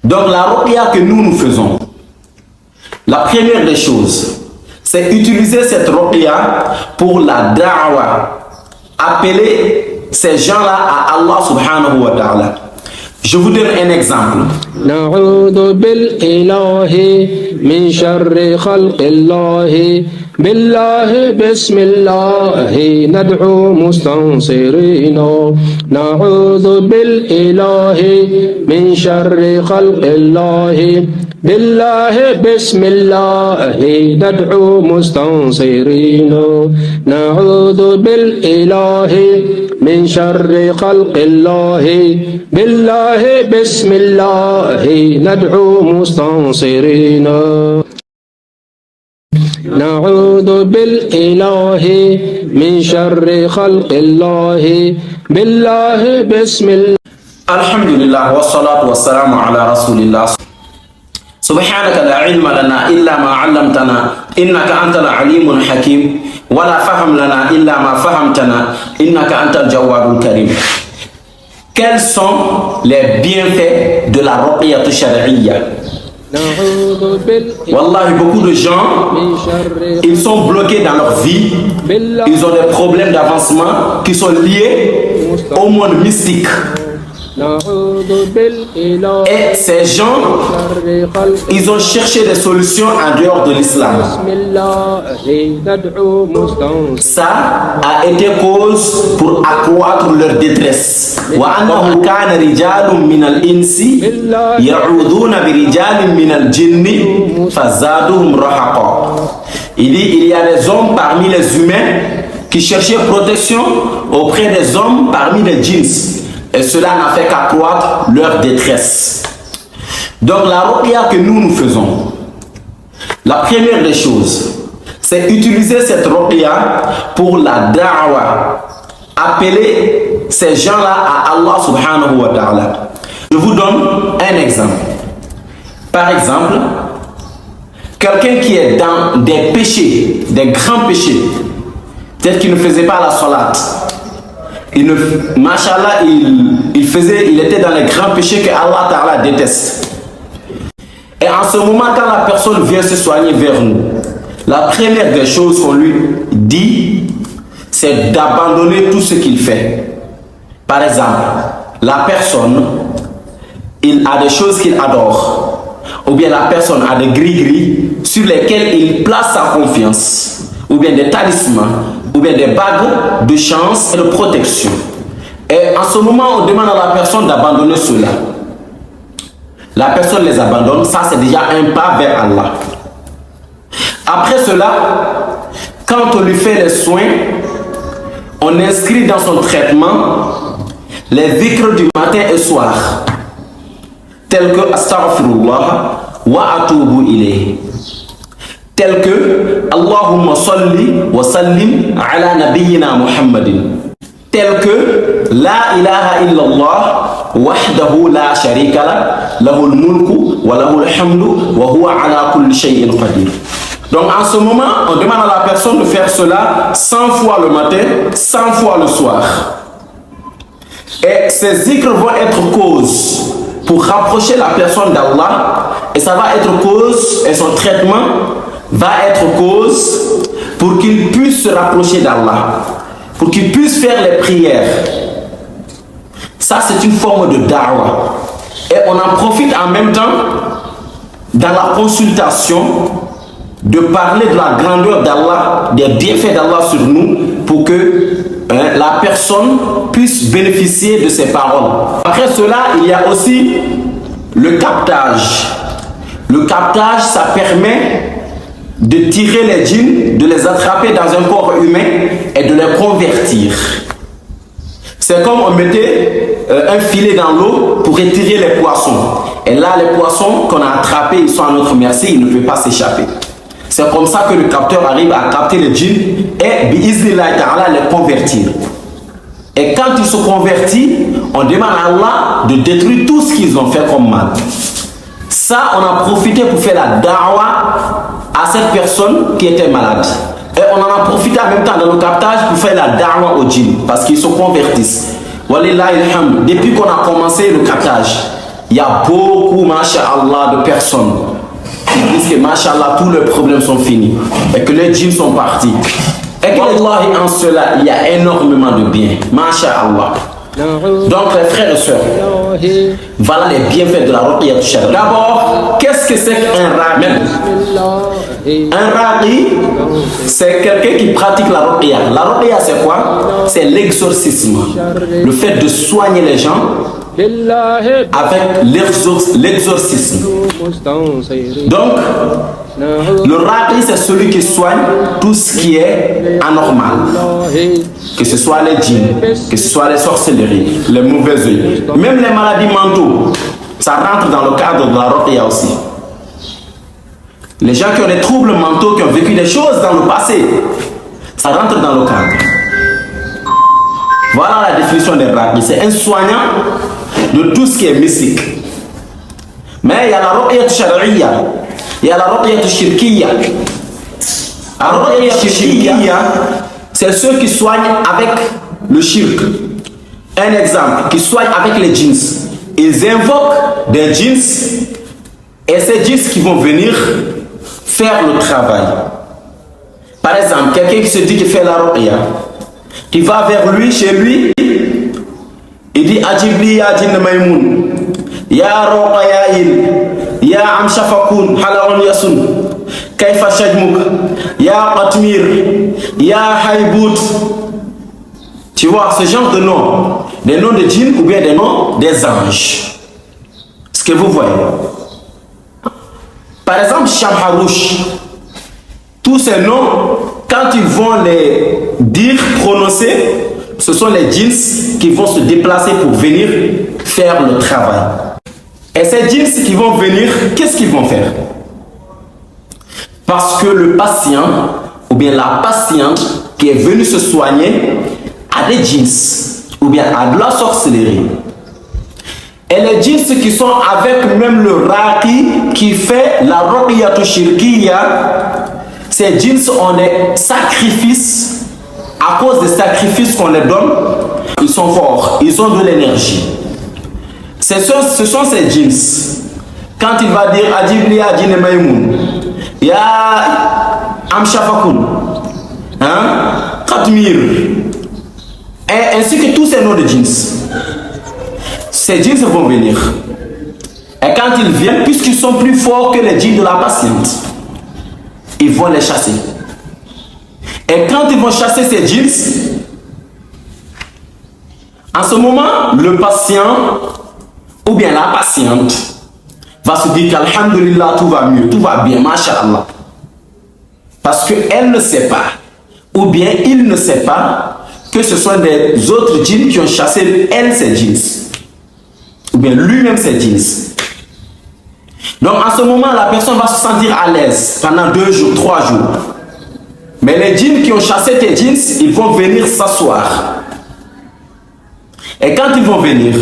Donc la ruqya que nous faisons, la première des choses, c'est utiliser cette ruqya pour la da'wa, appeler ces gens-là à Allah subhanahu wa ta'ala. Je vous donne un exemple. نعوذ بالإله من شر خلق الله بالله بسم الله ندعو مستنصرين نعوذ بالإله من شر خلق الله بالله بسم الله ندعو مستنصرين نعوذ بالإله من شر خلق الله بالله بسم الله ندعو مستنصرين نعوذ بالإله من شر خلق الله بالله بسم الله. الحمد لله والصلاة والسلام على رسول الله. سبحانك لا علم لنا إلا ما علمتنا إنك أنت العليم الحكيم ولا فهم لنا إلا ما فهمتنا إنك أنت الجواد الكريم. Quels sont les bienfaits de la ruqya shar'iyya? Wallahi, beaucoup de gens, ils sont bloqués dans leur vie, ils ont des problèmes d'avancement qui sont liés au monde mystique. Et ces gens, ils ont cherché des solutions en dehors de l'islam. Ça a été cause pour accroître leur détresse. Il dit, il y a des hommes parmi les humains qui cherchaient protection auprès des hommes parmi les djinns. Et cela n'a fait qu'accroître leur détresse. Donc la ruqya que nous faisons, la première des choses, c'est utiliser cette ruqya pour la da'wa, appeler ces gens-là à Allah subhanahu wa ta'ala. Je vous donne un exemple. Par exemple, quelqu'un qui est dans des péchés, des grands péchés, peut-être qu'il ne faisait pas la salat, Mashallah, il était dans les grands péchés que Allah Ta'ala déteste. Et en ce moment, quand la personne vient se soigner vers nous, la première des choses qu'on lui dit, c'est d'abandonner tout ce qu'il fait. Par exemple, la personne, il a des choses qu'il adore, ou bien la personne a des gris-gris sur lesquels il place sa confiance, ou bien des talismans, ou bien des bagues de chance et de protection. Et en ce moment, on demande à la personne d'abandonner cela. La personne les abandonne, ça c'est déjà un pas vers Allah. Après cela, quand on lui fait les soins, on inscrit dans son traitement les dhikrs du matin et soir, tels que Astaghfirullah wa atubu ilayhi, tel que Allahumma salli wa sallim ala nabiyyina Muhammadin, tel que la ilaha illallah wahdahu la sharika la lahul mulku wa lahul hamdu wa huwa ala kulli shay'in qadir. Donc en ce moment, on demande à la personne de faire cela 100 fois le matin, 100 fois le soir. Et ces zikrs vont être cause pour rapprocher la personne d'Allah, et ça va être cause, et son traitement va être cause pour qu'il puisse se rapprocher d'Allah, pour qu'il puisse faire les prières. Ça, c'est une forme de da'wah. Et on en profite en même temps, dans la consultation, de parler de la grandeur d'Allah, des bienfaits d'Allah sur nous, pour que la personne puisse bénéficier de ses paroles. Après cela, il y a aussi le captage. Le captage, ça permet de tirer les djinns, de les attraper dans un corps humain et de les convertir. C'est comme on mettait un filet dans l'eau pour étirer les poissons. Et là, les poissons qu'on a attrapés, ils sont à notre merci, ils ne peuvent pas s'échapper. C'est comme ça que le capteur arrive à capter les djinns et, bi-iznillah ta'ala, les convertir. Et quand ils se convertissent, on demande à Allah de détruire tout ce qu'ils ont fait comme mal. Ça, on a profité pour faire la da'wa à cette personne qui était malade. Et on en a profité en même temps dans le captage pour faire la da'wa aux djinns, parce qu'ils se convertissent. Walillahi alhamd. Depuis qu'on a commencé le captage, il y a beaucoup, masha'Allah, de personnes qui disent que, masha'Allah, tous les problèmes sont finis et que les djinns sont partis. Et que, wallahi, en cela, il y a énormément de bien, masha'Allah. Donc, les frères et sœurs, voilà les bienfaits de la ruqya shari'a. D'abord, qu'est-ce que c'est qu'un raqi? Un raqi, c'est quelqu'un qui pratique la ruqya. La ruqya, c'est quoi? C'est l'exorcisme. Le fait de soigner les gens avec l'exorcisme. Donc, le raqi, c'est celui qui soigne tout ce qui est anormal. Que ce soit les djinns, que ce soit les sorcelleries, les mauvais œils, même les maladies mentaux, ça rentre dans le cadre de la ruqya aussi. Les gens qui ont des troubles mentaux, qui ont vécu des choses dans le passé, ça rentre dans le cadre. Voilà la définition des raqi. C'est un soignant de tout ce qui est mystique. Mais il y a la ruqya shari'a, il y a la ruqya shirkiyya. La ruqya shirkiyya, c'est ceux qui soignent avec le shirk. Un exemple, qui soignent avec les djinns. Ils invoquent des djinns et ces djinns qui vont venir faire le travail. Par exemple, quelqu'un qui se dit qu'il fait la ruqya, qui va vers lui, chez lui, il dit Ajibli ya jinn maymoun, ya roqa ya il, ya amshafakun halaon yasun, kaifa shajmuk, ya qatmir, ya haybout. Tu vois, ce genre de noms, des noms de djinns ou bien des noms des anges. Ce que vous voyez. Par exemple, Shamharouch, tous ces noms, quand ils vont les dire, prononcer, ce sont les djinns qui vont se déplacer pour venir faire le travail. Et ces djinns qui vont venir, qu'est-ce qu'ils vont faire? Parce que le patient, ou bien la patiente qui est venue se soigner, a des djinns, ou bien a de la sorcellerie. Et les djinns qui sont avec même le raqi qui fait la ruqya shirkiyya, ces djinns ont des sacrifices. À cause des sacrifices qu'on les donne, ils sont forts, ils ont de l'énergie. Ce sont ces djinns. Quand il va dire Adibli ya jinn maymoun, ya amshafakun, Qatmir, et ainsi que tous ces noms de djinns. Ces djinns vont venir. Et quand ils viennent, puisqu'ils sont plus forts que les djinns de la patiente, ils vont les chasser. Et quand ils vont chasser ces djinns, en ce moment, le patient ou bien la patiente va se dire qu'Alhamdulillah, tout va mieux, tout va bien, masha'Allah. Parce qu'elle ne sait pas, ou bien il ne sait pas, que ce sont des autres djinns qui ont chassé elle, ces djinns. Ou bien lui-même, ces djinns. Donc en ce moment, la personne va se sentir à l'aise pendant 2 jours, 3 jours. Mais les djinns qui ont chassé tes djinns, ils vont venir s'asseoir. Et quand ils vont venir,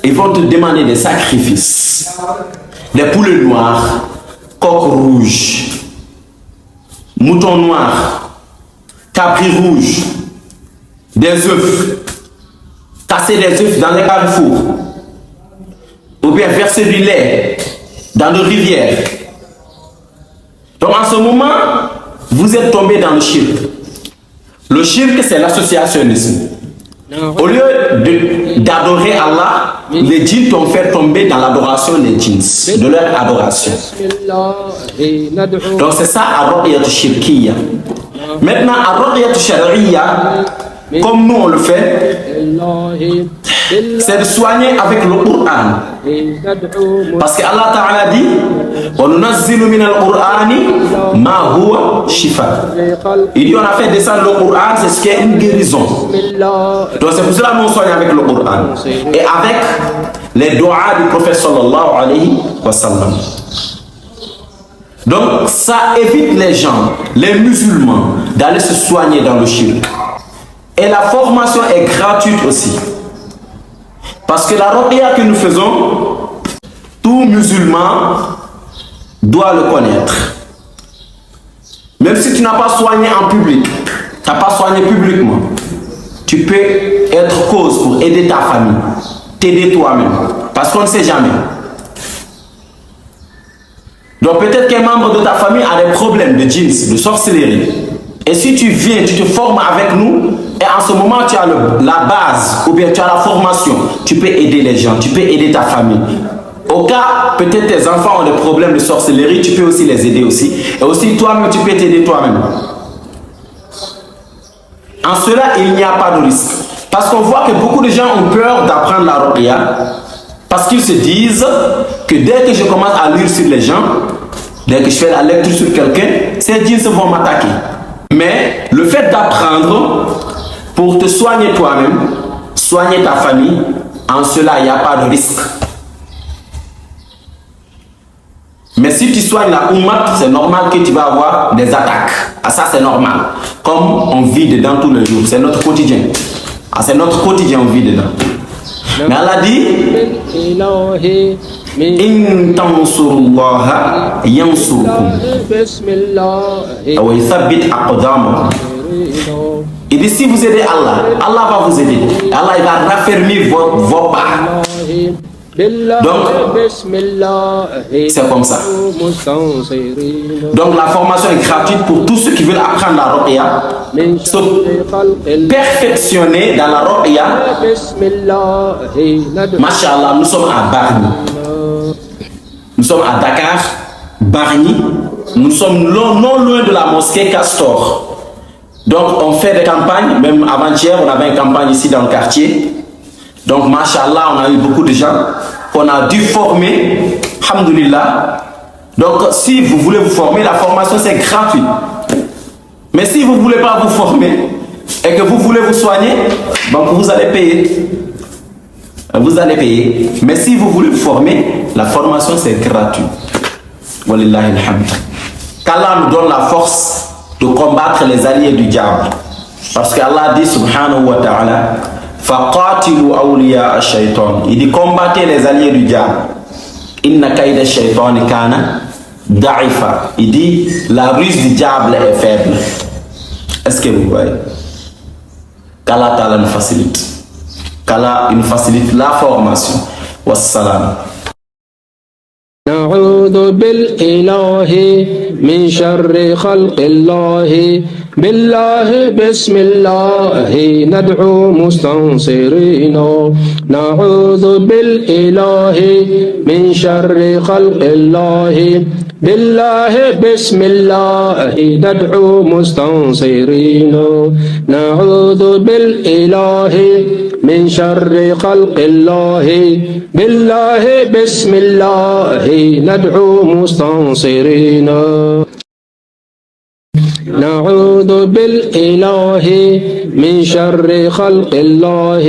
ils vont te demander des sacrifices. Des poulets noirs, coqs rouges, moutons noirs, capris rouges, des œufs, casser des œufs dans les carrefours, ou bien verser du lait dans des rivières. Donc en ce moment, vous êtes tombé dans le shirk. Le shirk, c'est l'associationnisme. Au lieu d'adorer Allah, les djinns t'ont fait tomber dans l'adoration des djinns, de leur adoration. Donc c'est ça, ar-ruqya shirkiyya. Maintenant, ar-ruqya shari'a, comme nous on le fait, c'est de soigner avec le Coran. Parce que Allah Ta'ala dit وَنُنَزِّلُ مِنَ الْقُرْآنِ مَا هُوَ شِفَاءٌ. Il dit on a fait descendre le Coran, c'est ce qui est une guérison. Donc c'est pour cela qu'on soigne avec le Coran. Et avec les doigts du prophète sallallahu alayhi wa sallam. Donc ça évite les gens, les musulmans, d'aller se soigner dans le shirk. Et la formation est gratuite aussi. Parce que la ruqya que nous faisons, tout musulman doit le connaître. Même si tu n'as pas soigné en public, tu n'as pas soigné publiquement, tu peux être cause pour aider ta famille, t'aider toi-même. Parce qu'on ne sait jamais. Donc peut-être qu'un membre de ta famille a des problèmes de djinns, de sorcellerie. Et si tu viens, tu te formes avec nous, et en ce moment tu as la base, ou bien tu as la formation, tu peux aider les gens, tu peux aider ta famille. Au cas, peut-être tes enfants ont des problèmes de sorcellerie, tu peux aussi les aider aussi. Et aussi toi-même, tu peux t'aider toi-même. En cela, il n'y a pas de risque. Parce qu'on voit que beaucoup de gens ont peur d'apprendre la ruqya. Parce qu'ils se disent que dès que je commence à lire sur les gens, dès que je fais la lecture sur quelqu'un, ces djinns vont m'attaquer. Mais le fait d'apprendre pour te soigner toi-même, soigner ta famille, en cela, il n'y a pas de risque. Mais si tu soignes la Ummah, c'est normal que tu vas avoir des attaques. Ah, ça, c'est normal. Comme on vit dedans tous les jours. C'est notre quotidien. Ah, c'est notre quotidien, on vit dedans. Mais Allah dit In tansurullaha yansurkum wa yuthabbit aqdamakum. Il dit si vous aidez Allah, Allah va vous aider. Allah il va raffermir vos pas. Donc, c'est comme ça. Donc, la formation est gratuite pour tous ceux qui veulent apprendre la ruqya, se perfectionner dans la ruqya. Masha'Allah, nous sommes à Bargny. Nous sommes à Dakar, Bargny. Nous sommes non loin de la mosquée Castor. Donc, on fait des campagnes. Même avant-hier, on avait une campagne ici dans le quartier. Donc, Masha'Allah, on a eu beaucoup de gens qu'on a dû former. Alhamdulillah. Donc, si vous voulez vous former, la formation, c'est gratuit. Mais si vous ne voulez pas vous former et que vous voulez vous soigner, donc vous allez payer. Vous allez payer. Mais si vous voulez vous former, la formation, c'est gratuit. Walillahi alhamd. Qu'Allah nous donne la force de combattre les alliés du diable. Parce qu'Allah dit, subhanahu wa ta'ala, faqatilu awliya ash-shaytan. Il dit combattez les alliés du diable. Inna kayda ash-shaytan kana da'ifa. Il dit la ruse du diable est faible. Est-ce que vous voyez? Qu'Allah Ta'ala nous facilite. Qu'Allah nous facilite la formation. Wassalam. نعوذ بالإله من شر خلق الله بالله بسم الله ندعو مستنصرين نعوذ بالإله من شر خلق الله بالله بسم الله ندعو مستنصرين نعوذ بالإله من شر خلق الله بالله بسم الله ندعو مستنصرين نعوذ بالإله من شر خلق الله